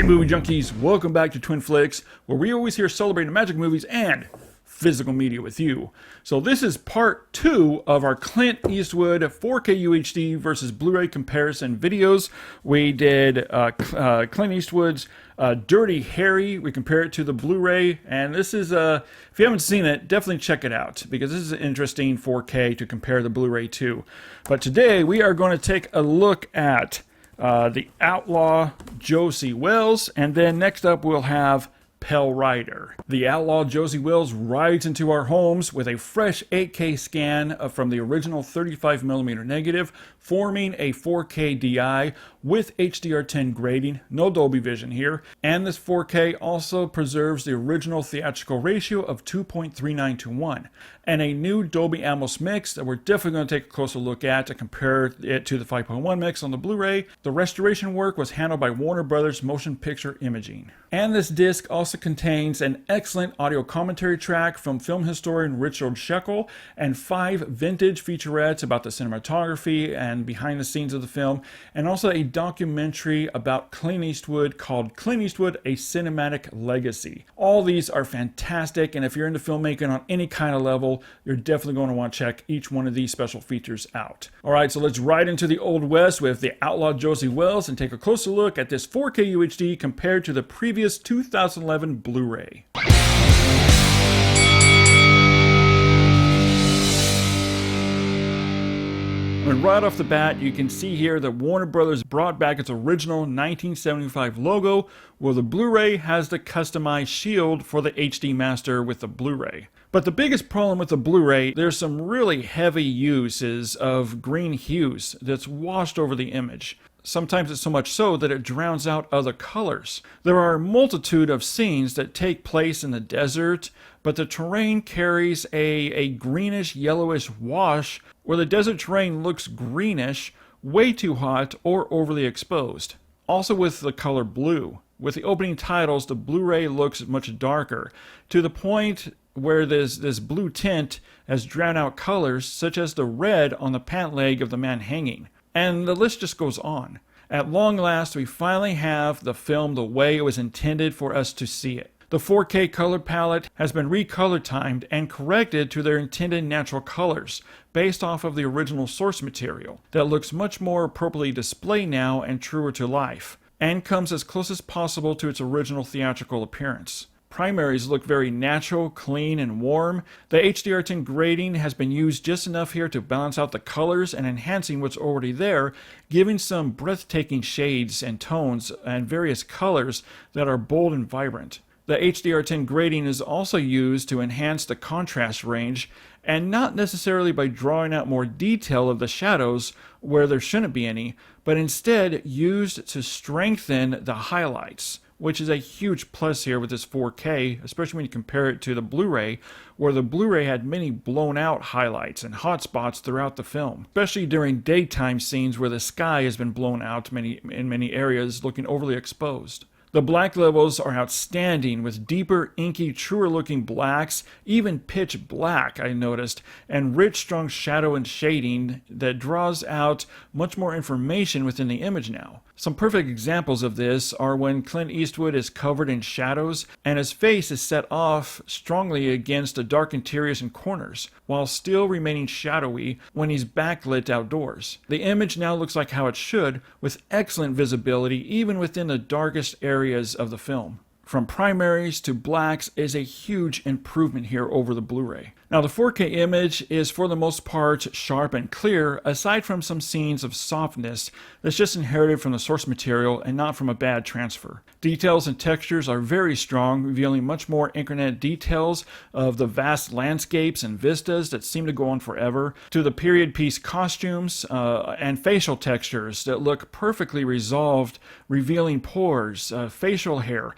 movie junkies, welcome back to Twin Flicks, where we always here celebrating magic movies and physical media with you. So this is part 2 of our Clint Eastwood 4K UHD versus Blu-ray comparison videos. We did Clint Eastwood's Dirty Harry. We compare it to the Blu-ray, and this is, if you haven't seen it, definitely check it out, because this is an interesting 4K to compare the Blu-ray to. But today we are going to take a look at the Outlaw Josie Wells, and then next up we'll have Pell Rider. The Outlaw Josie Wells rides into our homes with a fresh 8K scan from the original 35mm negative, forming a 4K DI with HDR10 grading, no Dolby Vision here, and this 4K also preserves the original theatrical ratio of 2.39 to 1, and a new Dolby Atmos mix that we're definitely going to take a closer look at to compare it to the 5.1 mix on the Blu-ray. The restoration work was handled by Warner Brothers Motion Picture Imaging. And this disc also contains an excellent audio commentary track from film historian Richard Shekel and 5 vintage featurettes about the cinematography and behind the scenes of the film, and also a documentary about Clint Eastwood called Clint Eastwood: A Cinematic Legacy. All these are fantastic, and if you're into filmmaking on any kind of level, you're definitely going to want to check each one of these special features out. Alright, so let's ride into the Old West with the Outlaw Josie Wells and take a closer look at this 4K UHD compared to the previous 2011 Blu-ray. And right off the bat, you can see here that Warner Brothers brought back its original 1975 logo, while the Blu-ray has the customized shield for the HD master with the Blu-ray. But the biggest problem with the Blu-ray, there's some really heavy uses of green hues that's washed over the image. Sometimes it's so much so that it drowns out other colors. There are a multitude of scenes that take place in the desert, but the terrain carries a greenish yellowish wash where the desert terrain looks greenish, way too hot, or overly exposed. Also with the color blue. With the opening titles, the Blu-ray looks much darker, to the point where this blue tint has drowned out colors such as the red on the pant leg of the man hanging. And the list just goes on. At long last, we finally have the film the way it was intended for us to see it. The 4K color palette has been recolor timed and corrected to their intended natural colors, based off of the original source material, that looks much more appropriately displayed now and truer to life, and comes as close as possible to its original theatrical appearance. Primaries look very natural, clean, and warm. The HDR10 grading has been used just enough here to balance out the colors and enhancing what's already there, giving some breathtaking shades and tones and various colors that are bold and vibrant. The HDR10 grading is also used to enhance the contrast range, and not necessarily by drawing out more detail of the shadows where there shouldn't be any, but instead used to strengthen the highlights, which is a huge plus here with this 4K, especially when you compare it to the Blu-ray, where the Blu-ray had many blown out highlights and hotspots throughout the film, especially during daytime scenes where the sky has been blown out in many areas, looking overly exposed. The black levels are outstanding, with deeper, inky, truer looking blacks, even pitch black I noticed, and rich, strong shadow and shading that draws out much more information within the image now. Some perfect examples of this are when Clint Eastwood is covered in shadows and his face is set off strongly against the dark interiors and corners, while still remaining shadowy when he's backlit outdoors. The image now looks like how it should, with excellent visibility even within the darkest areas of the film. From primaries to blacks is a huge improvement here over the Blu-ray. Now the 4K image is for the most part sharp and clear, aside from some scenes of softness that's just inherited from the source material and not from a bad transfer. Details and textures are very strong, revealing much more incarnate details of the vast landscapes and vistas that seem to go on forever, to the period piece costumes and facial textures that look perfectly resolved, revealing pores, facial hair.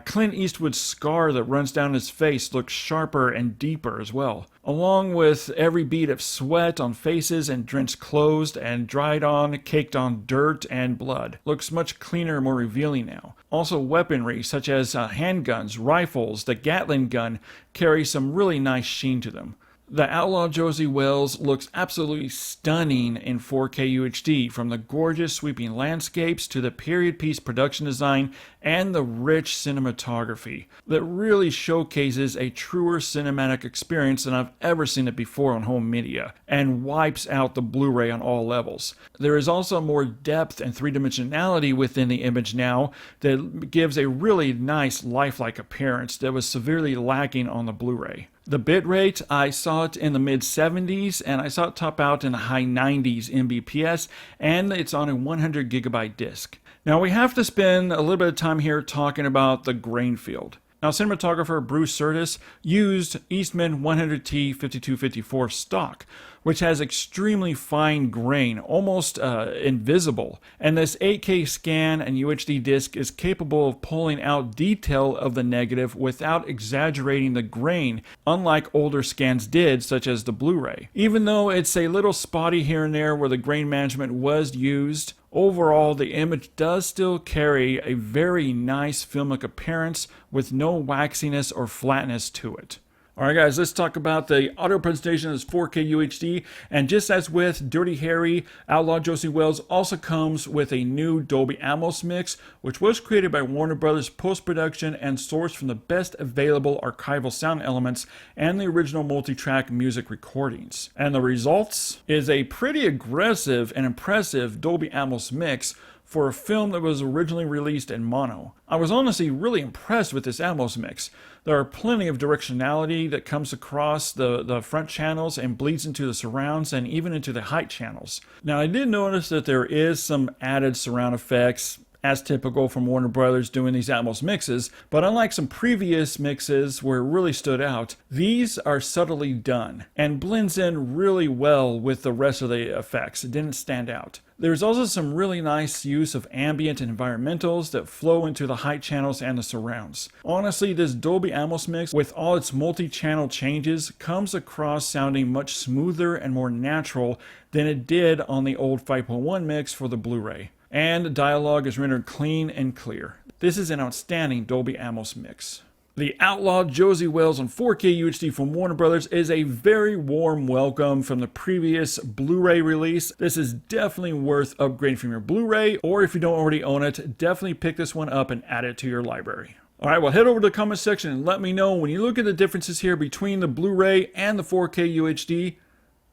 Clint Eastwood's scar that runs down his face looks sharper and deeper as well, along with every bead of sweat on faces and drenched clothes and dried on, caked on dirt and blood. Looks much cleaner and more revealing now. Also weaponry such as handguns, rifles, the Gatling gun carry some really nice sheen to them. The Outlaw Josie Wells looks absolutely stunning in 4K UHD, from the gorgeous sweeping landscapes to the period piece production design and the rich cinematography that really showcases a truer cinematic experience than I've ever seen it before on home media, and wipes out the Blu-ray on all levels. There is also more depth and three-dimensionality within the image now that gives a really nice lifelike appearance that was severely lacking on the Blu-ray. The bitrate, I saw it in the mid-70s, and I saw it top out in the high 90s Mbps, and it's on a 100 gigabyte disc. Now we have to spend a little bit of time here talking about the grain field. Now, cinematographer Bruce Curtis used Eastman 100T 5254 stock, which has extremely fine grain, almost invisible. And this 8K scan and UHD disc is capable of pulling out detail of the negative without exaggerating the grain, unlike older scans did, such as the Blu-ray. Even though it's a little spotty here and there where the grain management was used, overall, the image does still carry a very nice filmic appearance with no waxiness or flatness to it. Alright guys, let's talk about the audio presentation as 4K UHD, and just as with Dirty Harry, Outlaw Josie Wells also comes with a new Dolby Atmos mix, which was created by Warner Brothers post-production and sourced from the best available archival sound elements and the original multi-track music recordings. And the results is a pretty aggressive and impressive Dolby Atmos mix for a film that was originally released in mono. I was honestly really impressed with this Atmos mix. There are plenty of directionality that comes across the front channels and bleeds into the surrounds and even into the height channels. Now, I did notice that there is some added surround effects, as typical from Warner Brothers doing these Atmos mixes, but unlike some previous mixes where it really stood out, these are subtly done and blends in really well with the rest of the effects. It didn't stand out. There's also some really nice use of ambient and environmentals that flow into the height channels and the surrounds. Honestly, this Dolby Atmos mix, with all its multi-channel changes, comes across sounding much smoother and more natural than it did on the old 5.1 mix for the Blu-ray. And dialogue is rendered clean and clear. This is an outstanding Dolby Atmos mix. The Outlaw Josie Wells on 4K UHD from Warner Brothers is a very warm welcome from the previous Blu-ray release. This is definitely worth upgrading from your Blu-ray, or if you don't already own it, definitely pick this one up and add it to your library. Alright, well, head over to the comment section and let me know, when you look at the differences here between the Blu-ray and the 4K UHD,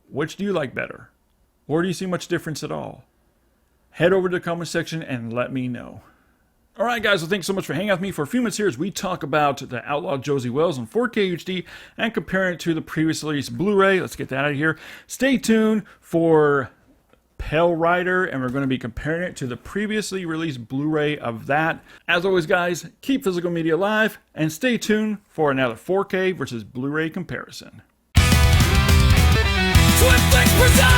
which do you like better? Or do you see much difference at all? Head over to the comment section and let me know. Alright guys, well, thanks so much for hanging out with me for a few minutes here as we talk about the Outlaw Josie Wells on 4K UHD and compare it to the previously released Blu-ray. Let's get that out of here. Stay tuned for Pale Rider, and we're going to be comparing it to the previously released Blu-ray of that. As always guys, keep physical media alive and stay tuned for another 4K versus Blu-ray comparison. Twin Flicks presents